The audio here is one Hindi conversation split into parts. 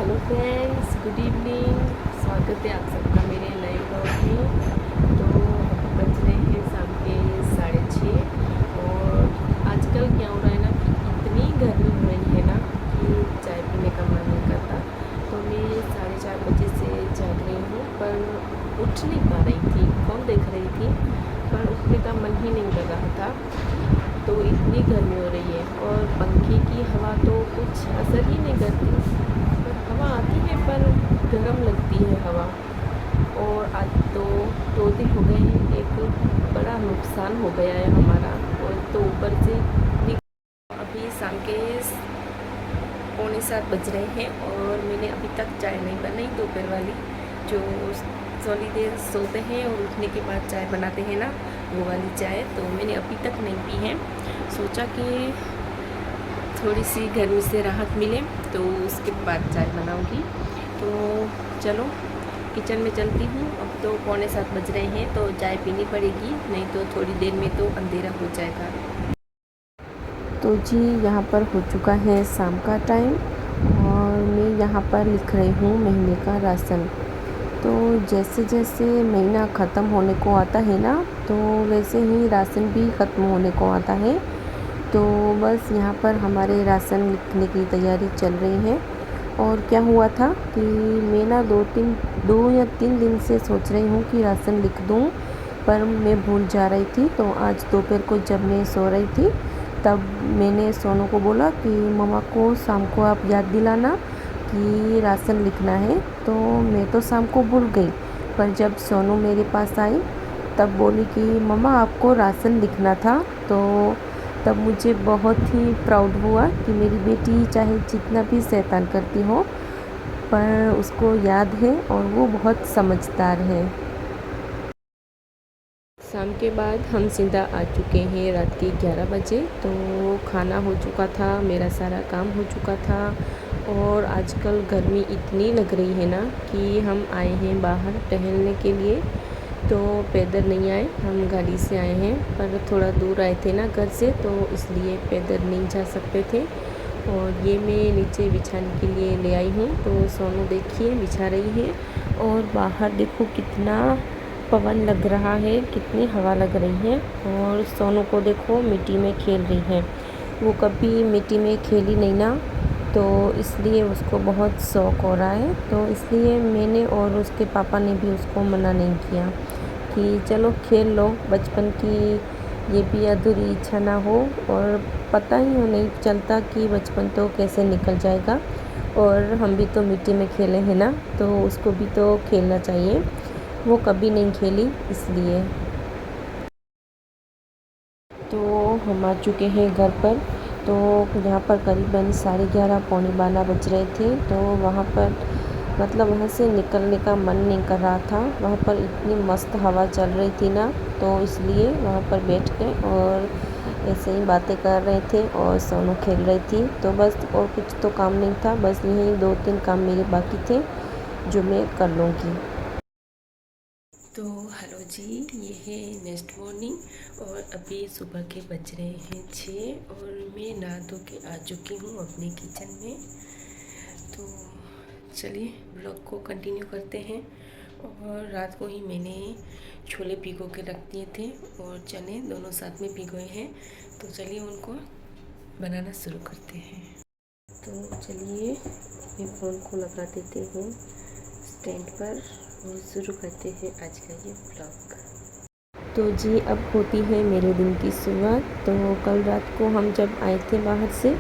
Hello friends, good evening. स्वागत है आप सबका मेरे नए ब्लॉग में। तो अभी बज रहे हैं शाम के 6:30 और आजकल क्या हो रहा है ना कि इतनी गर्मी हो रही है ना कि चाय पीने का मन नहीं करता। तो मैं 4:30 बजे से जाग रही हूँ पर उठ नहीं पा रही थी। फ़ोन देख रही थी पर उठने का मन ही नहीं कर रहा था। तो इतनी गर्मी हो रही है और पंखे की हवा तो कुछ असर ही नहीं करती। पर हवा आती है पर गर्म लगती है हवा। और आज तो 2 दिन हो गए हैं, एक बड़ा नुकसान हो गया है हमारा। और तो ऊपर से अभी शाम के 6:45 बज रहे हैं और मैंने अभी तक चाय नहीं बनाई दोपहर वाली, जो थोड़ी देर सोते हैं और उठने के बाद चाय बनाते हैं ना, वो वाली चाय तो मैंने अभी तक नहीं पी है। सोचा कि थोड़ी सी गर्मी से राहत मिले तो उसके बाद चाय बनाऊंगी। तो चलो किचन में चलती हूँ। अब तो 6:45 बज रहे हैं तो चाय पीनी पड़ेगी, नहीं तो थोड़ी देर में तो अंधेरा हो जाएगा। तो जी यहाँ पर हो चुका है शाम का टाइम और मैं यहाँ पर लिख रही हूँ महीने का राशन। तो जैसे जैसे महीना ख़त्म होने को आता है ना, तो वैसे ही राशन भी ख़त्म होने को आता है। तो बस यहाँ पर हमारे राशन लिखने की तैयारी चल रही है। और क्या हुआ था कि मैं ना 2 या 3 दिन से सोच रही हूँ कि राशन लिख दूँ, पर मैं भूल जा रही थी। तो आज दोपहर को जब मैं सो रही थी तब मैंने सोनू को बोला कि मम्मा को शाम को आप याद दिलाना कि राशन लिखना है। तो मैं तो शाम को भूल गई, पर जब सोनू मेरे पास आई तब बोली कि मम्मा आपको राशन लिखना था। तो तब मुझे बहुत ही प्राउड हुआ कि मेरी बेटी चाहे जितना भी शैतान करती हो पर उसको याद है और वो बहुत समझदार है। शाम के बाद हम सीधा आ चुके हैं रात के 11 बजे। तो खाना हो चुका था, मेरा सारा काम हो चुका था। और आजकल गर्मी इतनी लग रही है ना कि हम आए हैं बाहर टहलने के लिए। तो पैदल नहीं आए, हम गाड़ी से आए हैं, पर थोड़ा दूर आए थे ना घर से, तो इसलिए पैदल नहीं जा सकते थे। और ये मैं नीचे बिछाने के लिए ले आई हूँ। तो सोनू देखिए बिछा रही है और बाहर देखो कितना पवन लग रहा है, कितनी हवा लग रही है। और सोनू को देखो मिट्टी में खेल रही है, वो कभी मिट्टी में खेली नहीं ना, तो इसलिए उसको बहुत शौक़ हो रहा है। तो इसलिए मैंने और उसके पापा ने भी उसको मना नहीं किया कि चलो खेल लो, बचपन की ये भी अधूरी इच्छा ना हो। और पता ही नहीं चलता कि बचपन तो कैसे निकल जाएगा। और हम भी तो मिट्टी में खेले हैं ना, तो उसको भी तो खेलना चाहिए, वो कभी नहीं खेली इसलिए। तो हम आ चुके हैं घर पर। तो यहाँ पर करीबन 11:30 11:45 बज रहे थे। तो वहाँ पर मतलब वहाँ से निकलने का मन नहीं कर रहा था। वहाँ पर इतनी मस्त हवा चल रही थी ना, तो इसलिए वहाँ पर बैठ गए और ऐसे ही बातें कर रहे थे और सोनू खेल रही थी। तो बस और कुछ तो काम नहीं था, बस यही 2-3 काम मेरे बाकी थे जो मैं कर लूँगी। तो हेलो जी, ये है नेक्स्ट मॉर्निंग और अभी सुबह के बज रहे हैं 6 और मैं नहा धो के आ चुकी हूँ अपने किचन में। तो चलिए ब्लॉग को कंटिन्यू करते हैं। और रात को ही मैंने छोले भिगो के रख दिए थे और चने दोनों साथ में भिगोए हैं। तो चलिए उनको बनाना शुरू करते हैं। तो चलिए मैं फ़ोन को लगा देते हैं स्टैंड पर और शुरू करते हैं आज का ये ब्लॉग। तो जी अब होती है मेरे दिन की शुरुआत। तो कल रात को हम जब आए थे बाहर से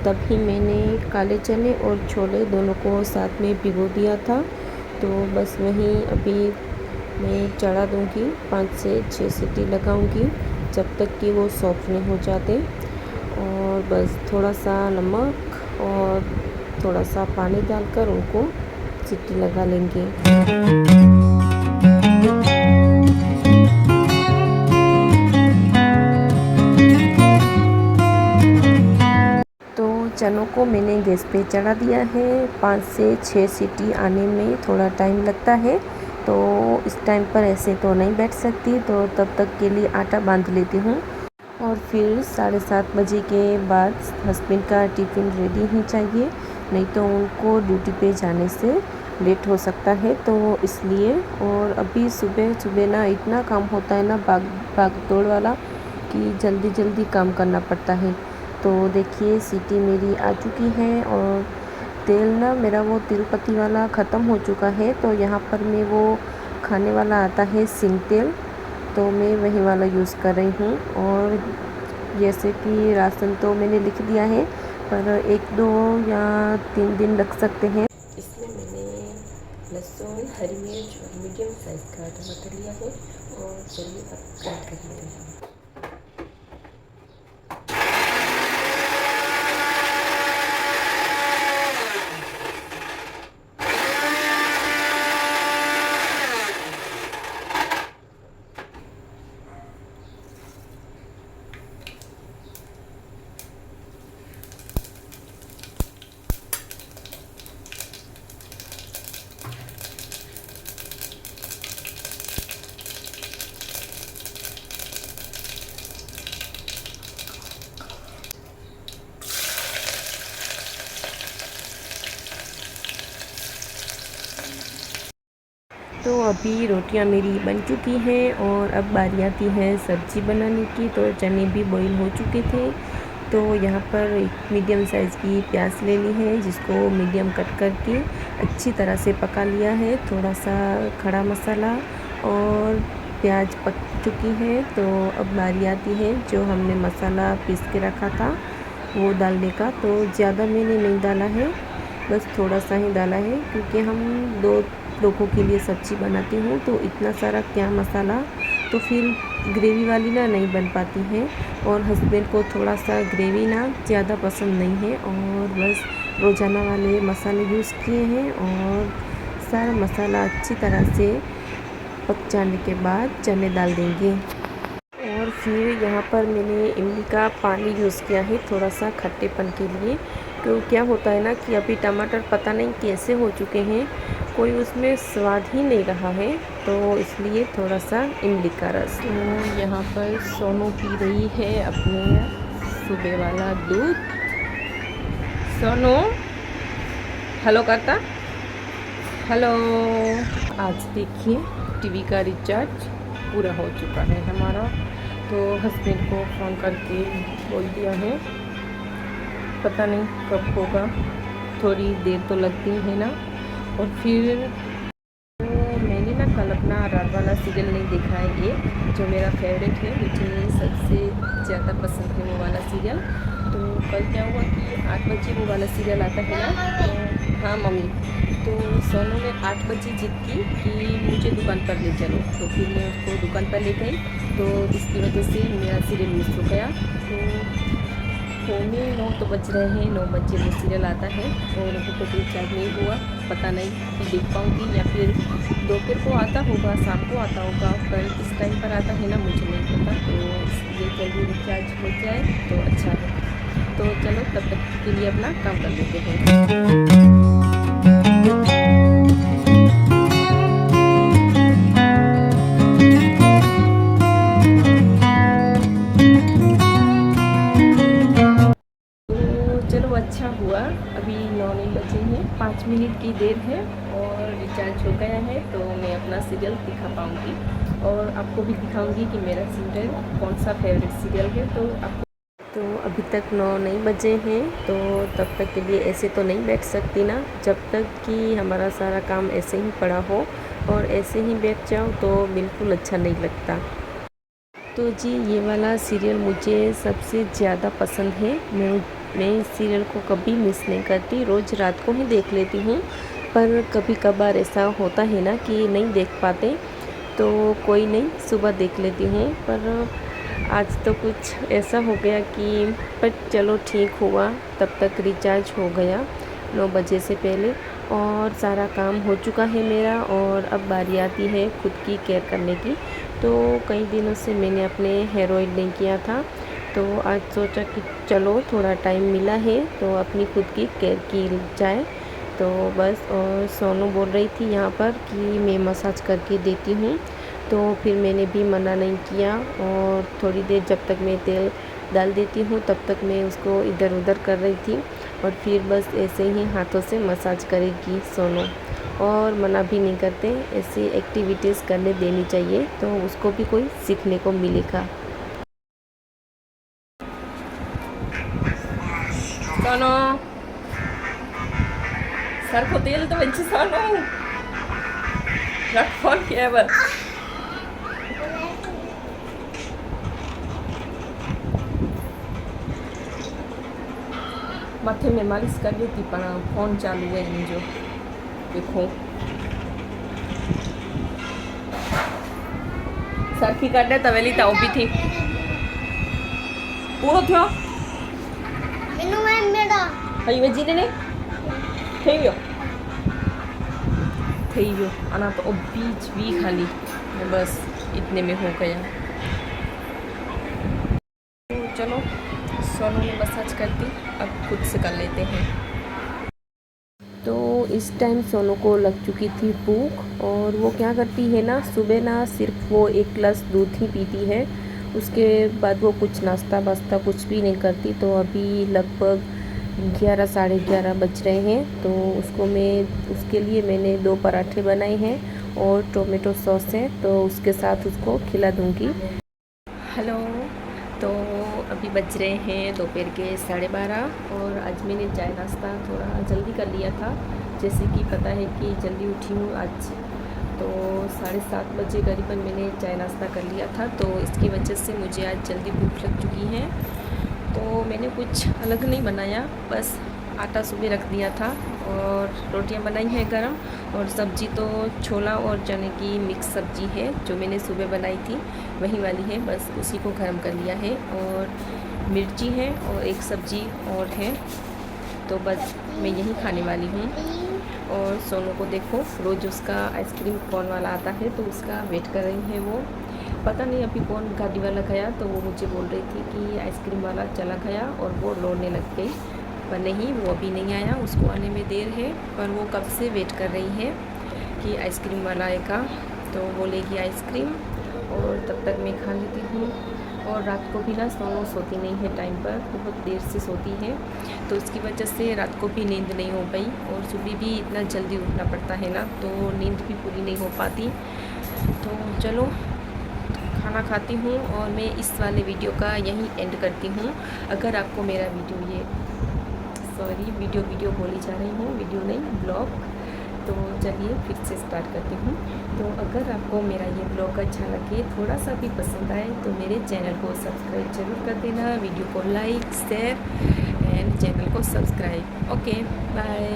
तब ही मैंने काले चने और छोले दोनों को साथ में भिगो दिया था। तो बस वहीं अभी मैं चढ़ा दूँगी, 5 से 6 सीटी लगाऊँगी जब तक कि वो सॉफ्ट नहीं हो जाते। और बस थोड़ा सा नमक और थोड़ा सा पानी डालकर उनको सीटी लगा लेंगे। तो चनों को मैंने गैस पे चढ़ा दिया है। 5 से 6 सीटी आने में थोड़ा टाइम लगता है, तो इस टाइम पर ऐसे तो नहीं बैठ सकती, तो तब तक के लिए आटा बांध लेती हूँ। और फिर 7:30 बजे के बाद हस्बैंड का टिफ़िन रेडी ही चाहिए, नहीं तो उनको ड्यूटी पे जाने से लेट हो सकता है, तो इसलिए। और अभी सुबह सुबह ना इतना काम होता है ना, भाग दौड़ वाला, कि जल्दी जल्दी काम करना पड़ता है। तो देखिए सीटी मेरी आ चुकी है और तेल ना मेरा वो तिरुपति वाला ख़त्म हो चुका है, तो यहाँ पर मैं वो खाने वाला आता है सिंग तेल, तो मैं वही वाला यूज़ कर रही हूँ। और जैसे कि राशन तो मैंने लिख दिया है, पर 1-2 या 3 दिन लग सकते हैं। इसमें मैंने लहसुन, हरी मिर्च और मीडियम साइज़ का टमाटर लिया है, और चलिए अब काट कर लेते हैं। तो अभी रोटियां मेरी बन चुकी हैं और अब बारी आती है सब्ज़ी बनाने की। तो चने भी बॉईल हो चुके थे, तो यहाँ पर एक मीडियम साइज़ की प्याज ले ली है, जिसको मीडियम कट करके अच्छी तरह से पका लिया है। थोड़ा सा खड़ा मसाला और प्याज पक चुकी है, तो अब बारी आती है जो हमने मसाला पीस के रखा था वो डालने का। तो ज़्यादा मैंने नहीं डाला है, बस थोड़ा सा ही डाला है, क्योंकि हम 2 लोगों के लिए सब्ज़ी बनाती हूँ, तो इतना सारा क्या मसाला, तो फिर ग्रेवी वाली ना नहीं बन पाती है। और हस्बैंड को थोड़ा सा ग्रेवी ना ज़्यादा पसंद नहीं है, और बस रोज़ाना वाले मसाले यूज़ किए हैं। और सारा मसाला अच्छी तरह से पक जाने के बाद चने डाल देंगे। और फिर यहाँ पर मैंने इमली का पानी यूज़ किया है थोड़ा सा खट्टेपन के लिए। तो क्या होता है ना कि अभी टमाटर पता नहीं कैसे हो चुके हैं, कोई उसमें स्वाद ही नहीं रहा है, तो इसलिए थोड़ा सा इमली का रस। तो यहाँ पर सोनू पी रही है अपने सुबह वाला दूध। सोनू हेलो करता, हेलो। आज देखिए टीवी का रिचार्ज पूरा हो चुका है हमारा, तो हस्बैंड को फ़ोन करके बोल दिया है, पता नहीं कब होगा, थोड़ी देर तो लगती है ना। और फिर तो मैंने ना कल अपना रात वाला सीरियल नहीं देखा है, एक जो मेरा फेवरेट है, मुझे सबसे ज़्यादा पसंद है वो वाला सीरियल। तो कल क्या हुआ कि 8 बजे वो वाला सीरियल आता है ना, तो हाँ मम्मी, तो सोनू ने 8 बजे जिद की कि मुझे दुकान पर ले चलो, तो फिर मैं उसको दुकान पर ले गई, तो इसकी वजह से मेरा सीरियल मिस हो गया। तो पौने 9 तो बज रहे हैं, 9 बजे वो सीरियल आता है, और अभी तक रिचार्ज नहीं हुआ, पता नहीं कि देख पाऊँगी या फिर दोपहर को आता होगा, शाम को आता होगा, पर किस टाइम पर आता है ना मुझे नहीं पता। तो इसलिए जल्दी रिचार्ज हो जाए तो अच्छा है। तो चलो तब तक के लिए अपना काम कर लेते हैं। चलो अच्छा हुआ, अभी 9 नहीं बजे हैं, 5 मिनट की देर है और रिचार्ज हो गया है, तो मैं अपना सीरियल दिखा पाऊँगी और आपको भी दिखाऊंगी कि मेरा सीरियल कौन सा फेवरेट सीरियल है। तो आपको तो अभी तक 9 नहीं बजे हैं, तो तब तक के लिए ऐसे तो नहीं बैठ सकती ना, जब तक कि हमारा सारा काम ऐसे ही पड़ा हो, और ऐसे ही बैठ जाओ तो बिल्कुल अच्छा नहीं लगता। तो जी ये वाला सीरियल मुझे सबसे ज़्यादा पसंद है। मैं इस सीरियल को कभी मिस नहीं करती, रोज़ रात को ही देख लेती हूँ, पर कभी कभार ऐसा होता है ना कि नहीं देख पाते, तो कोई नहीं सुबह देख लेती हूँ। पर आज तो कुछ ऐसा हो गया कि, पर चलो ठीक हुआ, तब तक रिचार्ज हो गया 9 बजे से पहले, और सारा काम हो चुका है मेरा। और अब बारी आती है खुद की केयर करने की। तो कई दिनों से मैंने अपने हेयर ऑयल नहीं किया था, तो आज सोचा कि चलो थोड़ा टाइम मिला है तो अपनी खुद की केयर की जाए। तो बस, और सोनू बोल रही थी यहाँ पर कि मैं मसाज करके देती हूँ, तो फिर मैंने भी मना नहीं किया, और थोड़ी देर जब तक मैं तेल डाल देती हूँ तब तक मैं उसको इधर उधर कर रही थी। और फिर बस ऐसे ही हाथों से मसाज करेगी सोनू। और मना भी नहीं करते, ऐसी एक्टिविटीज़ करने देनी चाहिए तो उसको भी कोई सीखने को मिलेगा। सोनू सर को तेल तो बच्चे सोनू रख फोन किया बस। माथे में मालिश कर ली थी पर फोन चालू है जो देखो सरखी काटे तवेली तो ऊभी थी पूरो थयो हई वेजी ने થઈ गयो आना तो बीच भी खाली बस इतने में हो गया। तो चलो सोनू ने मसाज कर दी, अब खुद से कर लेते हैं। तो इस टाइम सोनू को लग चुकी थी भूख और वो क्या करती है ना, सुबह ना सिर्फ वो 1 गिलास दूध ही पीती है, उसके बाद वो कुछ नाश्ता वास्ता कुछ भी नहीं करती। तो अभी लगभग 11 साढ़े 11 बज रहे हैं। तो उसके लिए मैंने 2 पराठे बनाए हैं और टोमेटो सॉस है, तो उसके साथ उसको खिला दूँगी। हेलो, तो अभी बज रहे हैं दोपहर के 12:30 और आज मैंने चाय नाश्ता थोड़ा जल्दी कर लिया था, जैसे कि पता है कि जल्दी उठी हूँ आज, तो 7:30 बजे करीबन मैंने चाय नाश्ता कर लिया था। तो इसकी वजह से मुझे आज जल्दी भूख लग चुकी है। तो मैंने कुछ अलग नहीं बनाया, बस आटा सुबह रख दिया था और रोटियां बनाई हैं गरम, और सब्ज़ी तो छोला और चने की मिक्स सब्ज़ी है जो मैंने सुबह बनाई थी, वही वाली है, बस उसी को गरम कर लिया है। और मिर्ची है और एक सब्ज़ी और है, तो बस मैं यही खाने वाली हूँ। और सोनू को देखो, रोज़ उसका आइसक्रीम कौन वाला आता है तो उसका वेट कर रही है वो। पता नहीं अभी कौन गाड़ी वाला गया, तो वो मुझे बोल रही थी कि आइसक्रीम वाला चला गया और वो रोने लग गई, पर नहीं, वो अभी नहीं आया, उसको आने में देर है। पर वो कब से वेट कर रही है कि आइसक्रीम वाला आएगा तो वो लेगी आइसक्रीम, और तब तक मैं खा लेती हूँ। और रात को भी ना सोनू सोती नहीं है टाइम पर, बहुत देर से सोती है, तो उसकी वजह से रात को भी नींद नहीं हो पाई, और सुबह भी इतना जल्दी उठना पड़ता है ना, तो नींद भी पूरी नहीं हो पाती। तो चलो खाना खाती हूँ और मैं इस वाले वीडियो का यहीं एंड करती हूँ। अगर आपको मेरा वीडियो बोली जा रही हूँ, वीडियो नहीं ब्लॉग, तो चलिए फिर से स्टार्ट करती हूँ। तो अगर आपको मेरा ये ब्लॉग अच्छा लगे, थोड़ा सा भी पसंद आए, तो मेरे चैनल को सब्सक्राइब जरूर कर देना, वीडियो को लाइक शेयर एंड चैनल को सब्सक्राइब। Okay bye.